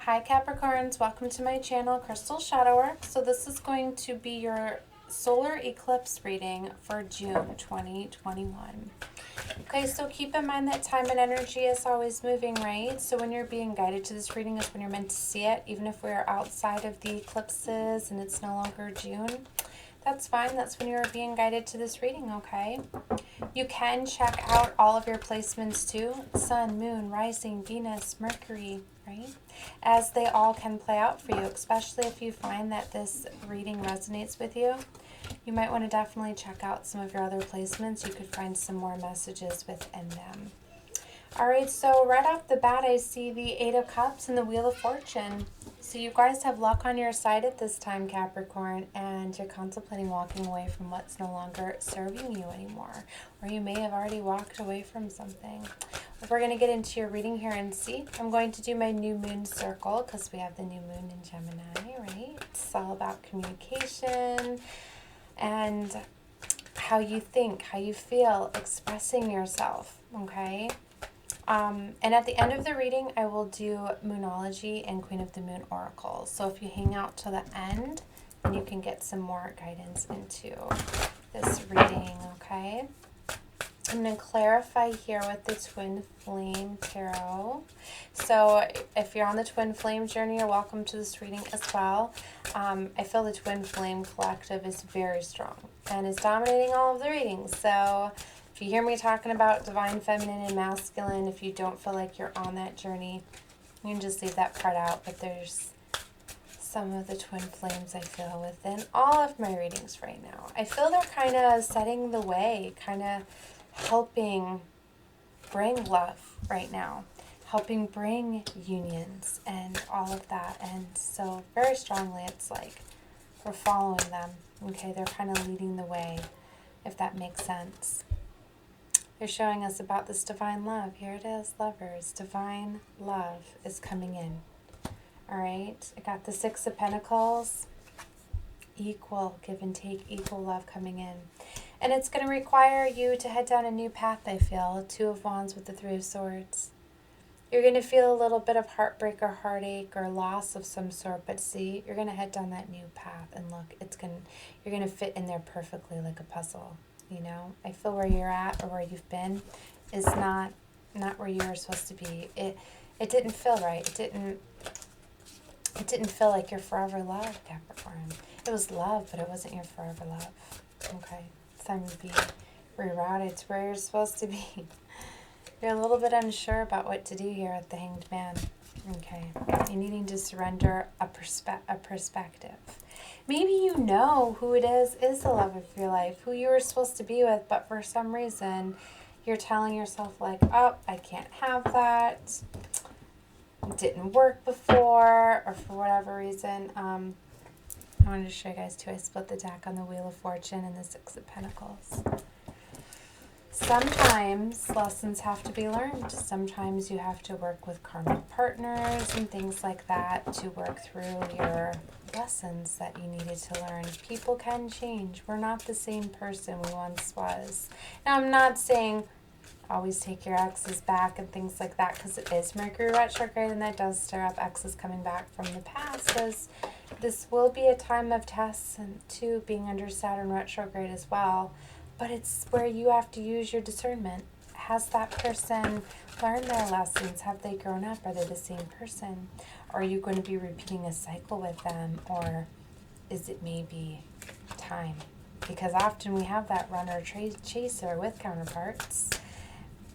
Hi Capricorns, welcome to my channel, Crystal Shadow Work. So this is going to be your solar eclipse reading for June 2021. Okay, so keep in mind that time and energy is always moving, right? So when you're being guided to this reading is when you're meant to see it, even if we're outside of the eclipses and it's no longer June. That's fine, that's when you're being guided to this reading, okay? You can check out all of your placements too, Sun, Moon, Rising, Venus, Mercury, right? As they all can play out for you, especially if you find that this reading resonates with you. You might want to definitely check out some of your other placements. You could find some more messages within them. All right, so right off the bat, I see the Eight of Cups and the Wheel of Fortune. So you guys have luck on your side at this time, Capricorn, and you're contemplating walking away from what's no longer serving you anymore. Or you may have already walked away from something. We're going to get into your reading here and see. I'm going to do my new moon circle because we have the new moon in Gemini, right? It's all about communication and how you think, how you feel, expressing yourself, okay? And at the end of the reading, I will do Moonology and Queen of the Moon Oracle. So if you hang out till the end, then you can get some more guidance into this reading, okay? I'm going to clarify here with the Twin Flame Tarot. So if you're on the Twin Flame journey, you're welcome to this reading as well. I feel the Twin Flame Collective is very strong and is dominating all of the readings. So if you hear me talking about divine feminine and masculine, if you don't feel like you're on that journey, you can just leave that part out. But there's some of the twin flames I feel within all of my readings right now. I feel they're kind of setting the way, kind of helping bring love right now, helping bring unions and all of that. And so very strongly, it's like we're following them. Okay, they're kind of leading the way, if that makes sense. They're showing us about this divine love. Here it is, lovers. Divine love is coming in. All right. I got the Six of Pentacles. Equal, give and take, equal love coming in. And it's going to require you to head down a new path, I feel. Two of Wands with the Three of Swords. You're going to feel a little bit of heartbreak or heartache or loss of some sort. But see, you're going to head down that new path. And look, you're going to fit in there perfectly like a puzzle. You know, I feel where you're at or where you've been is not where you were supposed to be. It didn't feel right. It didn't feel like your forever love, Capricorn. It was love, but it wasn't your forever love. Okay, it's time to be rerouted to where you're supposed to be. You're a little bit unsure about what to do here at the Hanged Man. Okay, you're needing to surrender a perspective. Maybe you know who it is the love of your life, who you were supposed to be with, but for some reason you're telling yourself like, oh, I can't have that. It didn't work before, or for whatever reason. I wanted to show you guys too, I split the deck on the Wheel of Fortune and the Six of Pentacles. Sometimes lessons have to be learned. Sometimes you have to work with karmic partners and things like that to work through your lessons that you needed to learn. People can change. We're not the same person we once was. Now, I'm not saying always take your exes back and things like that, because it is Mercury retrograde and that does stir up exes coming back from the past, because this will be a time of tests and too, being under Saturn retrograde as well. But it's where you have to use your discernment. Has that person learned their lessons? Have they grown up? Are they the same person? Are you going to be repeating a cycle with them? Or is it maybe time? Because often we have that runner chaser with counterparts.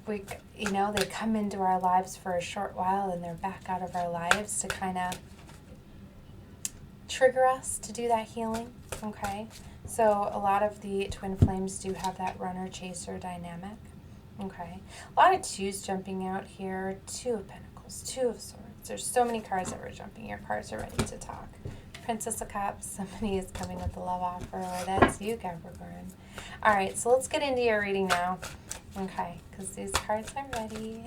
They come into our lives for a short while and they're back out of our lives to kind of trigger us to do that healing, okay? So a lot of the twin flames do have that runner-chaser dynamic, okay? A lot of twos jumping out here. Two of Pentacles, Two of Swords. There's so many cards that were jumping. Your cards are ready to talk. Princess of Cups, somebody is coming with a love offer, or that's you, Capricorn. All right, so let's get into your reading now, okay? Because these cards are ready.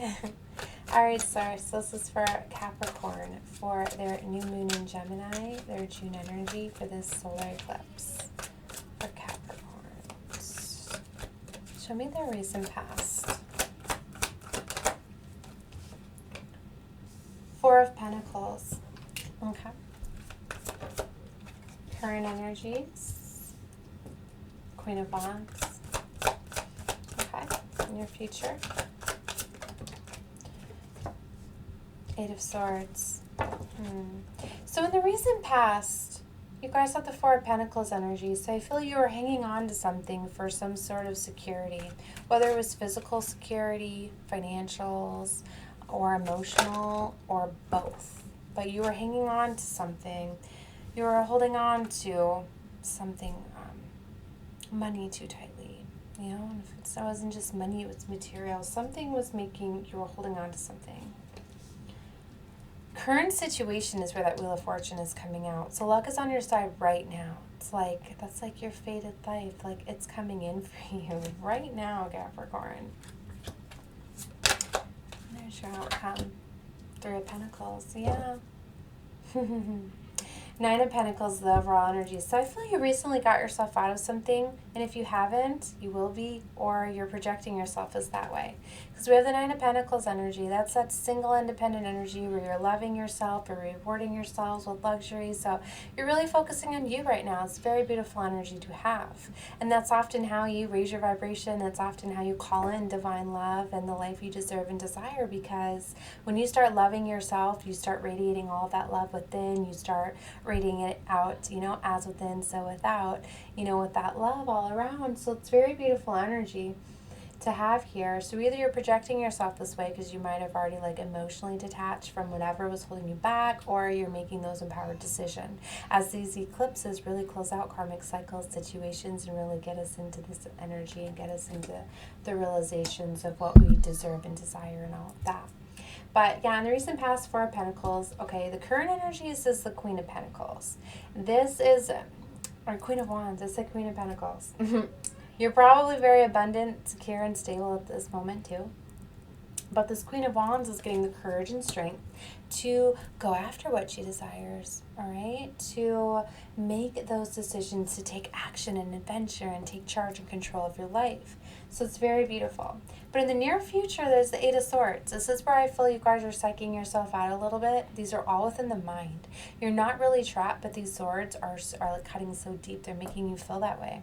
All right, so this is for Capricorn, for their new moon in Gemini, their June energy for this solar eclipse. For Capricorns, show me their recent past. Four of Pentacles. Okay. Current energies. Queen of Wands. Okay. In your future. Eight of Swords. So in the recent past, you guys have the Four of Pentacles energy, so I feel you were hanging on to something for some sort of security, whether it was physical security, financials, or emotional, or both. But you were hanging on to something. You were holding on to something, money too tightly. You know, and if it wasn't just money, it was material. Something was making you were holding on to something. Current situation is where that Wheel of Fortune is coming out. So luck is on your side right now. It's like, that's like your fated life. Like, it's coming in for you right now, Capricorn. There's your outcome. Three of Pentacles. Yeah. Nine of Pentacles, the overall energy. So I feel you recently got yourself out of something, and if you haven't, you will be, or you're projecting yourself as that way. Because we have the Nine of Pentacles energy. That's that single independent energy where you're loving yourself, or rewarding yourselves with luxury. So you're really focusing on you right now. It's a very beautiful energy to have. And that's often how you raise your vibration. That's often how you call in divine love and the life you deserve and desire, because when you start loving yourself, you start radiating all of that love within. You start radiating it out, you know, as within, so without, you know, with that love all around. So it's very beautiful energy to have here. So either you're projecting yourself this way because you might have already like emotionally detached from whatever was holding you back, or you're making those empowered decisions as these eclipses really close out karmic cycles, situations, and really get us into this energy and get us into the realizations of what we deserve and desire and all of that. But yeah, in the recent past, Four of Pentacles. Okay, the current energy is the Queen of Pentacles. This is, or Queen of Wands. It's the Queen of Pentacles. You're probably very abundant, secure, and stable at this moment too. But this Queen of Wands is getting the courage and strength to go after what she desires, all right? To make those decisions, to take action and adventure and take charge and control of your life. So it's very beautiful. But in the near future, there's the Eight of Swords. This is where I feel you guys are psyching yourself out a little bit. These are all within the mind. You're not really trapped, but these swords are like cutting so deep, they're making you feel that way.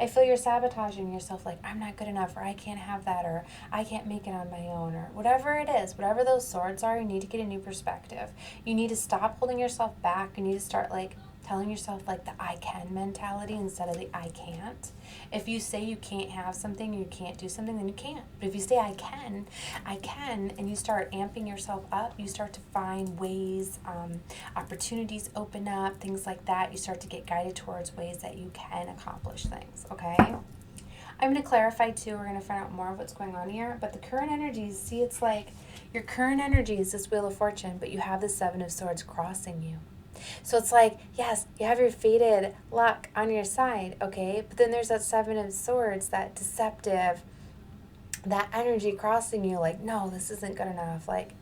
I feel you're sabotaging yourself, like, I'm not good enough, or I can't have that, or I can't make it on my own, or whatever it is, whatever those swords are, you need to get a new perspective. You need to stop holding yourself back. You need to start, like, telling yourself, like, the I can mentality instead of the I can't. If you say you can't have something, or you can't do something, then you can't. But if you say I can, and you start amping yourself up, you start to find ways, opportunities open up, things like that. You start to get guided towards ways that you can accomplish things, okay? I'm going to clarify, too. We're going to find out more of what's going on here. But the current energies, see, it's like your current energy is this Wheel of Fortune, but you have the Seven of Swords crossing you. So it's like, yes, you have your fated luck on your side, okay? But then there's that Seven of Swords, that deceptive, that energy crossing you, like, no, this isn't good enough. Like,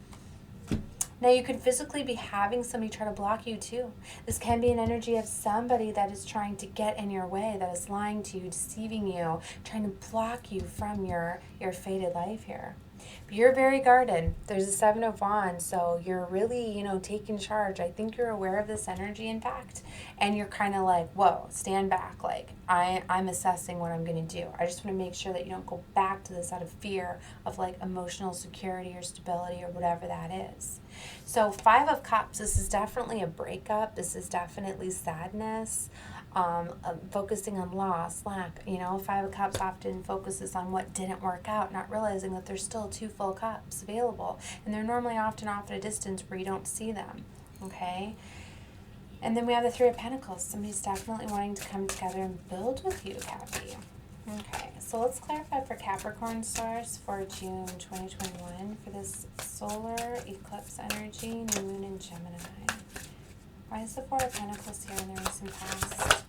now you could physically be having somebody try to block you too. This can be an energy of somebody that is trying to get in your way, that is lying to you, deceiving you, trying to block you from your fated life here. But you're very guarded. There's a Seven of Wands, so you're really, taking charge. I think you're aware of this energy, in fact, and you're kind of like, whoa, stand back. Like, I'm assessing what I'm going to do. I just want to make sure that you don't go back to this out of fear of, like, emotional security or stability or whatever that is. So Five of Cups, this is definitely a breakup. This is definitely sadness. Focusing on loss, lack. Five of Cups often focuses on what didn't work out, not realizing that there's still two full cups available, and they're normally often off at a distance where you don't see them, okay? And then we have the Three of Pentacles. Somebody's definitely wanting to come together and build with you, Cappy. Okay, so let's clarify for Capricorn stars for June 2021 for this solar eclipse energy, new moon in Gemini. Why is the Four of Pentacles here in the recent past?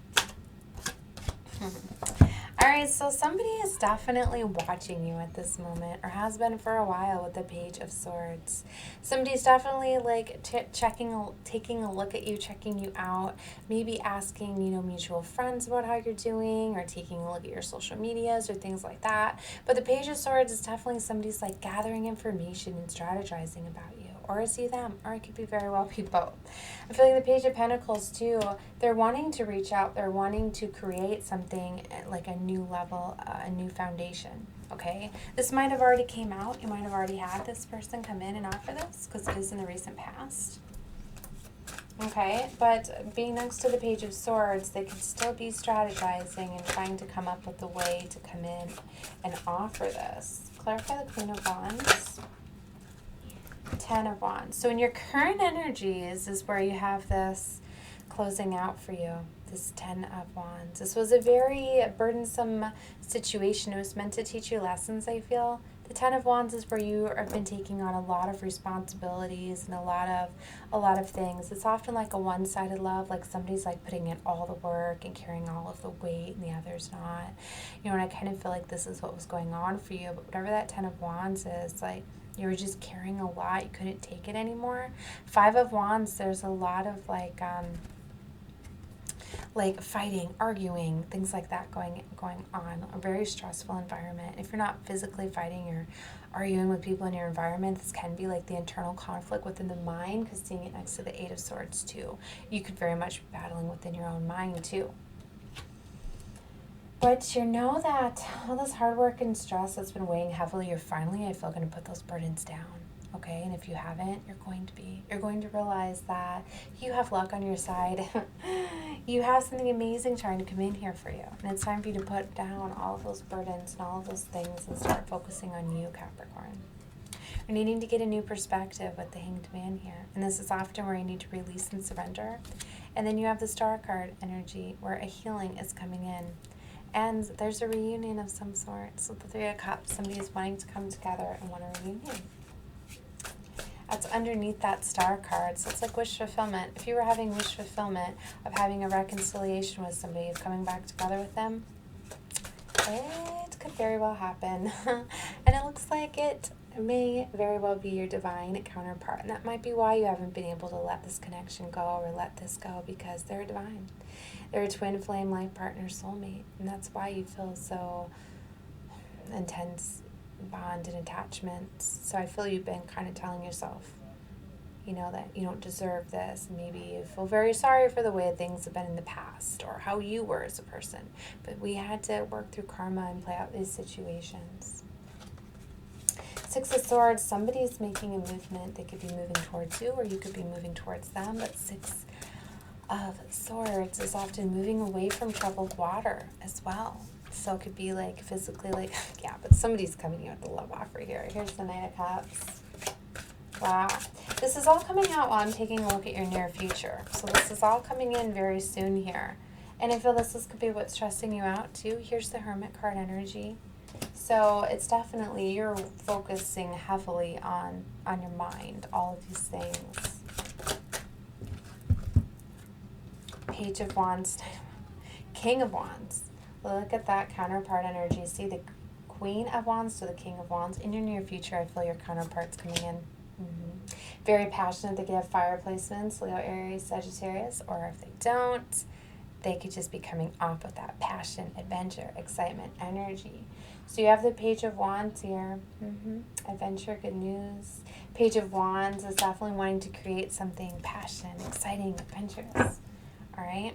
Alright, so somebody is definitely watching you at this moment, or has been for a while with the Page of Swords. Somebody's definitely like taking a look at you, checking you out, maybe asking, mutual friends about how you're doing, or taking a look at your social medias or things like that. But the Page of Swords is definitely somebody's like gathering information and strategizing about you. or is he them, or it could be very well be both. I'm feeling the Page of Pentacles too. They're wanting to reach out. They're wanting to create something like a new level, a new foundation. Okay, this might have already came out. You might have already had this person come in and offer this because it is in the recent past. Okay, but being next to the Page of Swords, they could still be strategizing and trying to come up with a way to come in and offer this. Clarify the Queen of Wands. 10 of Wands. So in your current energies is where you have this closing out for you. This 10 of Wands. This was a very burdensome situation. It was meant to teach you lessons, I feel. The 10 of Wands is where you have been taking on a lot of responsibilities and a lot of things. It's often like a one-sided love, like somebody's like putting in all the work and carrying all of the weight and the other's not. You know, and I kind of feel like this is what was going on for you. But whatever that 10 of Wands is, like you were just carrying a lot. You couldn't take it anymore. 5 of Wands, there's a lot of like fighting, arguing, things like that going on. A very stressful environment. If you're not physically fighting, you're arguing with people in your environment. This can be like the internal conflict within the mind, because seeing it next to the 8 of Swords too, you could very much be battling within your own mind too. But you know that all this hard work and stress that's been weighing heavily, you're finally, I feel, going to put those burdens down. Okay, and if you haven't, you're going to realize that you have luck on your side. You have something amazing trying to come in here for you. And it's time for you to put down all of those burdens and all of those things and start focusing on you, Capricorn. You're needing to get a new perspective with the Hanged Man here. And this is often where you need to release and surrender. And then you have the Star card energy where a healing is coming in. And there's a reunion of some sort. So the 3 of Cups, somebody is wanting to come together and want a reunion. That's underneath that Star card. So it's like wish fulfillment. If you were having wish fulfillment of having a reconciliation with somebody, of coming back together with them, it could very well happen. And it looks like it may very well be your divine counterpart. And that might be why you haven't been able to let this connection go or let this go, because they're divine. They're a twin flame life partner soulmate. And that's why you feel so intense bond and attachments. So I feel you've been kind of telling yourself, you know, that you don't deserve this. Maybe you feel very sorry for the way things have been in the past or how you were as a person. But we had to work through karma and play out these situations. 6 of Swords, somebody's making a movement. They could be moving towards you or you could be moving towards them. But 6 of Swords is often moving away from troubled water as well. So it could be like physically, like, yeah, but somebody's coming in with the love offer here. Here's the Knight of Cups. Wow. This is all coming out while I'm taking a look at your near future. So this is all coming in very soon here. And I feel this could be what's stressing you out too. Here's the Hermit card energy. So it's definitely, you're focusing heavily on your mind, all of these things. Page of Wands, King of Wands. Look at that counterpart energy. See the Queen of Wands to the King of Wands. In your near future, I feel your counterparts coming in. Very passionate. They could have fire placements, Leo, Aries, Sagittarius. Or if they don't, they could just be coming off with that passion, adventure, excitement, energy. So you have the Page of Wands here. Adventure, good news. Page of Wands is definitely wanting to create something passion, exciting, adventurous. All right.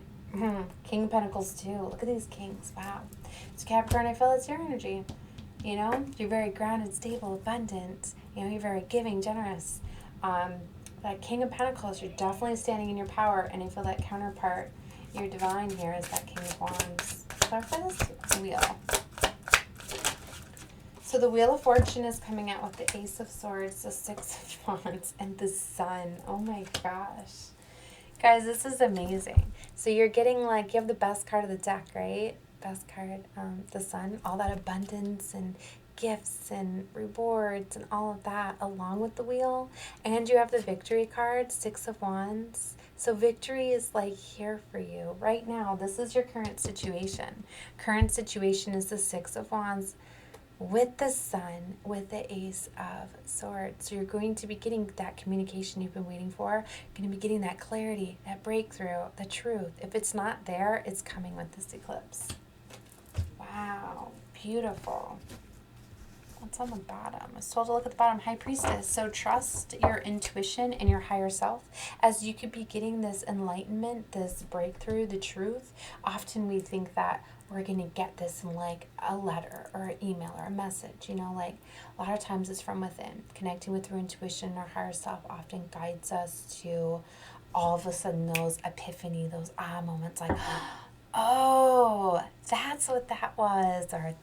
King of Pentacles too. Look at these kings. Wow. So Capricorn, I feel it's your energy. You know, you're very grounded, stable, abundant. You know, you're very giving, generous. That King of Pentacles, you're definitely standing in your power. And I feel that counterpart, your divine here, is that King of Wands. Clarify this wheel. So the Wheel of Fortune is coming out with the Ace of Swords, the 6 of Wands, and the Sun. Oh my gosh. Guys, this is amazing. So you're getting like, you have the best card of the deck, right? Best card, the Sun, all that abundance and gifts and rewards and all of that along with the Wheel. And you have the Victory card, 6 of Wands. So victory is like here for you right now. This is your current situation. Current situation is the 6 of Wands with the Sun, with the Ace of Swords. So you're going to be getting that communication you've been waiting for. You're going to be getting that clarity, that breakthrough, the truth. If it's not there, it's coming with this eclipse. Wow, beautiful. What's on the bottom? I was told to look at the bottom. High Priestess. So trust your intuition and your higher self, as you could be getting this enlightenment, this breakthrough, the truth. Often we think that we're going to get this in like a letter or an email or a message. You know, like a lot of times it's from within. Connecting with your intuition or higher self often guides us to all of a sudden those epiphany, those moments, like, oh, that's what that was, or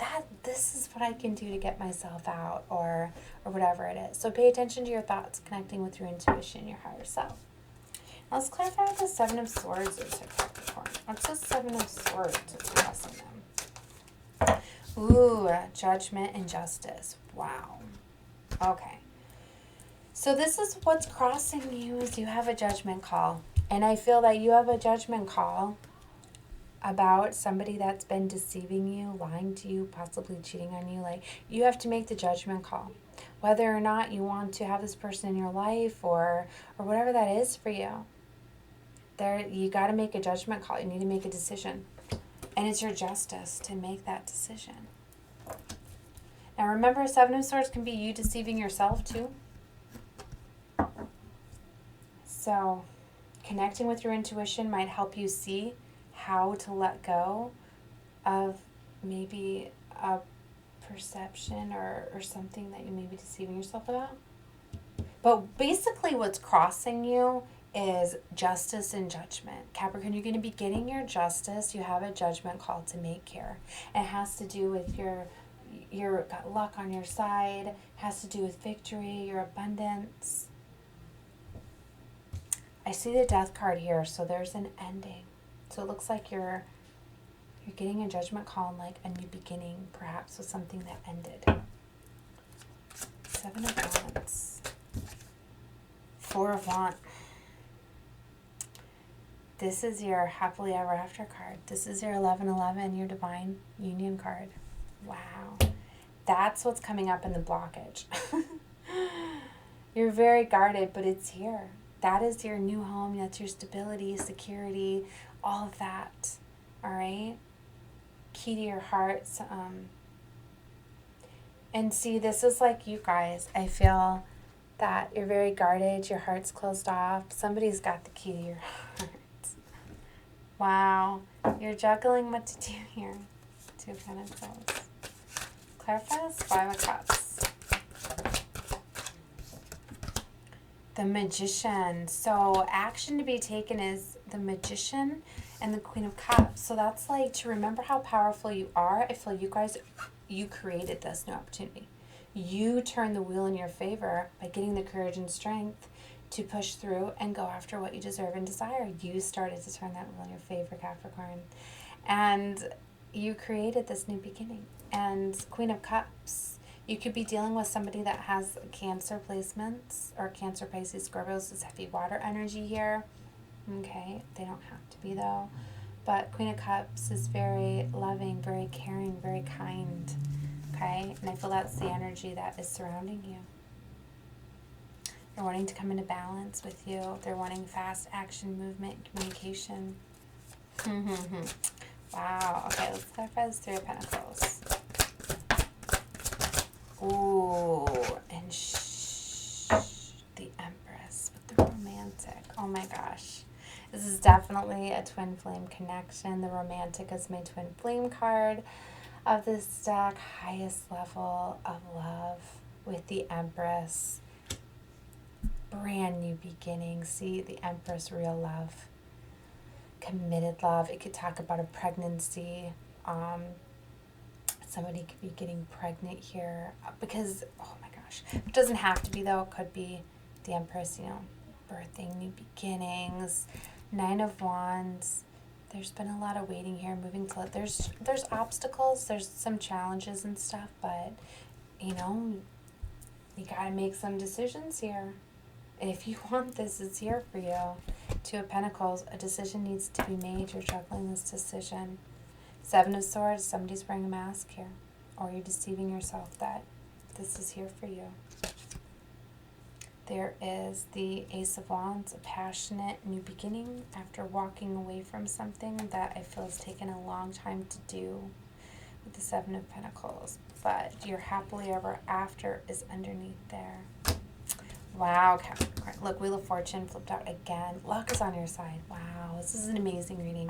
this is what I can do to get myself out, or whatever it is. So pay attention to your thoughts, connecting with your intuition, your higher self. Now let's clarify what the Seven of Swords is for Capricorn. What's the Seven of Swords? What's crossing them? Ooh, judgment and justice. Wow. Okay. So this is what's crossing you, is you have a judgment call. And I feel that you have a judgment call about somebody that's been deceiving you, lying to you, possibly cheating on you. Like, you have to make the judgment call. Whether or not you want to have this person in your life or whatever that is for you. You got to make a judgment call. You need to make a decision. And it's your justice to make that decision. Now remember, Seven of Swords can be you deceiving yourself too. So connecting with your intuition might help you see how to let go of maybe a perception or something that you may be deceiving yourself about. But basically what's crossing you is justice and judgment. Capricorn, you're going to be getting your justice. You have a judgment call to make here. It has to do with your got luck on your side. It has to do with victory, your abundance. I see the Death card here, so there's an ending. So it looks like you're getting a judgment call and like a new beginning, perhaps with something that ended. Seven of Wands. Four of Wands. This is your happily ever after card. This is your 1111, your divine union card. Wow. That's what's coming up in the blockage. You're very guarded, but it's here. That is your new home. That's your stability, security, all of that. All right? Key to your heart. And see, this is like you guys. I feel that you're very guarded. Your heart's closed off. Somebody's got the key to your heart. Wow. You're juggling what to do here. Two of Pentacles. Clarify this. Five of Cups. The Magician. So action to be taken is the Magician and the Queen of Cups. So that's like to remember how powerful you are. I feel you guys, you created this new opportunity. You turned the wheel in your favor by getting the courage and strength to push through and go after what you deserve and desire. You started to turn that wheel in your favor, Capricorn. And you created this new beginning. And Queen of Cups, you could be dealing with somebody that has Cancer placements or Cancer, Pisces, Scorpios. Is heavy water energy here. Okay, they don't have to be though. But Queen of Cups is very loving, very caring, very kind. Okay, and I feel that's the energy that is surrounding you. They're wanting to come into balance with you. They're wanting fast action, movement, communication. Wow. Okay, let's clarify this Three of Pentacles. Ooh, and the Empress with the romantic. Oh my gosh. This is definitely a twin flame connection. The romantic is my twin flame card of this deck. Highest level of love with the Empress. Brand new beginning. See, the Empress, real love. Committed love. It could talk about a pregnancy. Somebody could be getting pregnant here because, oh my gosh, it doesn't have to be though. It could be the Empress, you know, birthing, new beginnings. Nine of Wands. There's been a lot of waiting here, moving slow. There's obstacles, there's some challenges and stuff, but you know, you gotta make some decisions here. If you want this, it's here for you. Two of Pentacles, a decision needs to be made. You're juggling this decision. Seven of Swords, somebody's wearing a mask here. Or you're deceiving yourself that this is here for you. There is the Ace of Wands, a passionate new beginning after walking away from something that I feel has taken a long time to do with the Seven of Pentacles. but your happily ever after is underneath there. Wow, Capricorn. Look, Wheel of Fortune flipped out again. Luck is on your side. Wow, this is an amazing reading.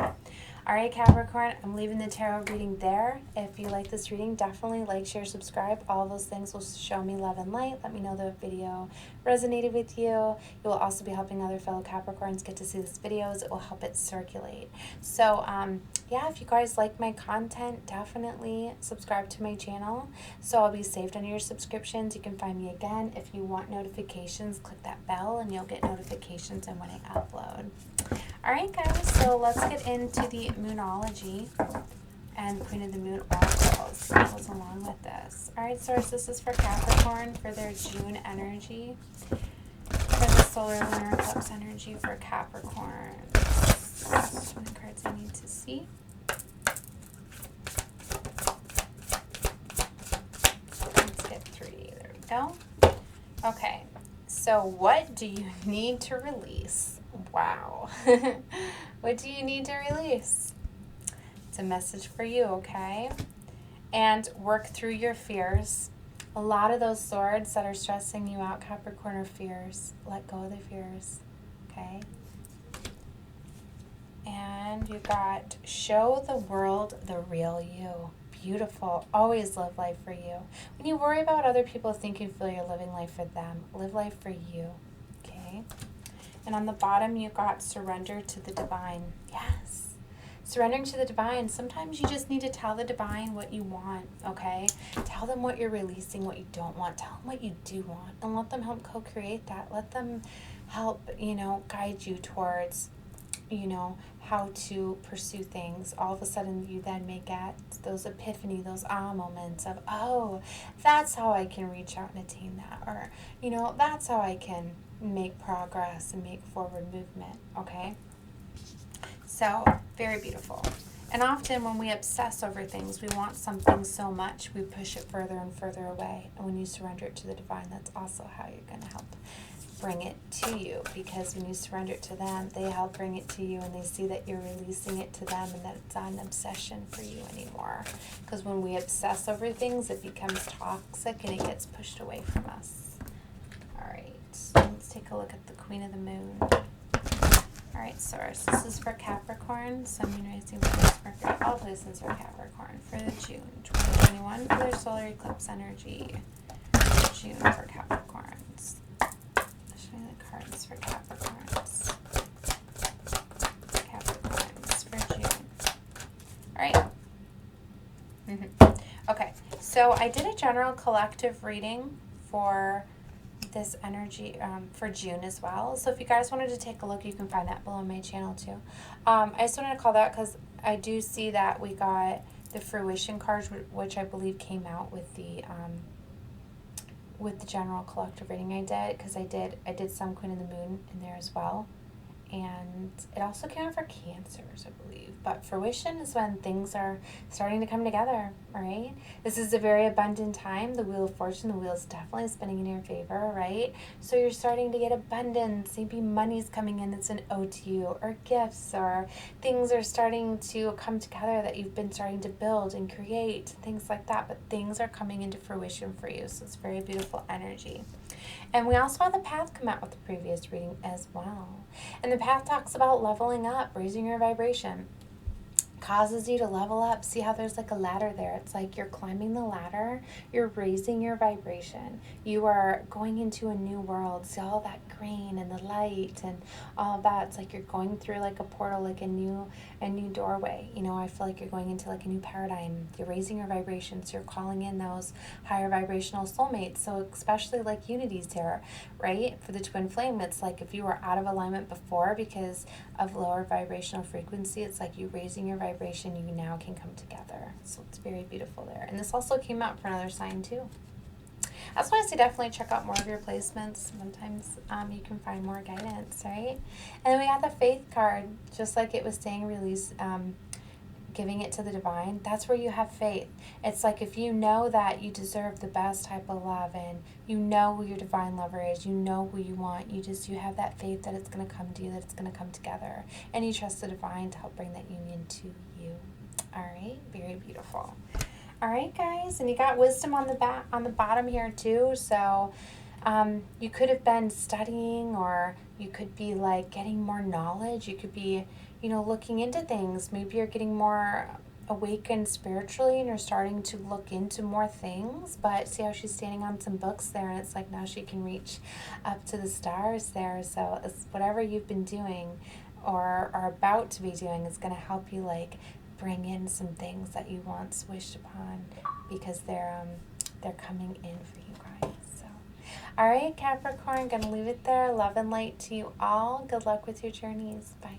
All right, Capricorn, I'm leaving the tarot reading there. If you like this reading, definitely like, share, subscribe. All those things will show me love and light. Let me know the video resonated with you. It will also be helping other fellow Capricorns get to see these videos. It will help it circulate. So, yeah, if you guys like my content, definitely subscribe to my channel. So I'll be saved under your subscriptions. You can find me again. If you want notifications, click that bell and you'll get notifications on when I upload. All right, guys, so let's get into the Moonology and Queen of the Moon oracles that goes along with this. All right, Source, this is for Capricorn for their June energy, for the solar lunar eclipse energy for Capricorn. Some of the cards I need to see. Let's get 3. There we go. Okay, so what do you need to release? Wow. What do you need to release? It's a message for you, okay? And work through your fears. A lot of those swords that are stressing you out, Capricorn, are fears. Let go of the fears, okay? And you got show the world the real you. Beautiful. Always live life for you. When you worry about what other people think and feel, you're living life for them. Live life for you, okay? And on the bottom, you got surrender to the divine. Yes. Surrendering to the divine. Sometimes you just need to tell the divine what you want, okay? Tell them what you're releasing, what you don't want. Tell them what you do want. And let them help co-create that. Let them help, guide you towards, how to pursue things. All of a sudden, you then may get those epiphany, those moments of, oh, that's how I can reach out and attain that. Or, that's how I can make progress and make forward movement, okay? So, very beautiful. And often when we obsess over things, we want something so much, we push it further and further away. And when you surrender it to the divine, that's also how you're going to help bring it to you. Because when you surrender it to them, they help bring it to you, and they see that you're releasing it to them and that it's not an obsession for you anymore. Because when we obsess over things, it becomes toxic and it gets pushed away from us. All right, let's take a look at the Queen of the Moon. All right, Source, this is for Capricorn, Sun, Moon, Rising, Venus, Mercury, all placements for Capricorn for the June 2021 for their solar eclipse energy. June for Capricorns. Show me the cards for Capricorns. Capricorns for June. All right. Okay, so I did a general collective reading for this energy for June as well. So if you guys wanted to take a look, you can find that below my channel too. I just wanted to call that because I do see that we got the fruition cards, which I believe came out with the general collective reading I did, because I did some Queen of the Moon in there as well. And it also came out for Cancers, I believe. But fruition is when things are starting to come together, right? This is a very abundant time. The Wheel of Fortune, the wheel is definitely spinning in your favor, right? So you're starting to get abundance. Maybe money's coming in that's an ode to you, or gifts, or things are starting to come together that you've been starting to build and create, things like that. But things are coming into fruition for you. So it's very beautiful energy. And we also had the Path come out with the previous reading as well. And the Path talks about leveling up, raising your vibration. Causes you to level up. See how there's like a ladder there? It's like you're climbing the ladder, you're raising your vibration. You are going into a new world. See all that green and the light and all of that. It's like you're going through like a portal, like a new doorway. I feel like you're going into like a new paradigm. You're raising your vibrations. You're calling in those higher vibrational soulmates. So especially like Unity's Tarot, right? For the twin flame, it's like if you were out of alignment before because of lower vibrational frequency, it's like you raising your vibration, you now can come together. So it's very beautiful there. And this also came out for another sign too. That's why I say definitely check out more of your placements. Sometimes you can find more guidance, right? And then we have the Faith card, just like it was saying, release, giving it to the divine. That's where you have faith. It's like if you know that you deserve the best type of love, and you know who your divine lover is, you know who you want, you have that faith that it's going to come to you, that it's going to come together, and you trust the divine to help bring that union to you. All right, very beautiful. All right, guys, and you got wisdom on the back, on the bottom here too. So you could have been studying, or you could be like getting more knowledge. You could be, you know, looking into things. Maybe you're getting more awakened spiritually and you're starting to look into more things. But see how she's standing on some books there, and it's like now she can reach up to the stars there. So it's whatever you've been doing or are about to be doing is going to help you like bring in some things that you once wished upon, because they're coming in for you guys. So all right, Capricorn, gonna leave it there. Love and light to you all. Good luck with your journeys. Bye.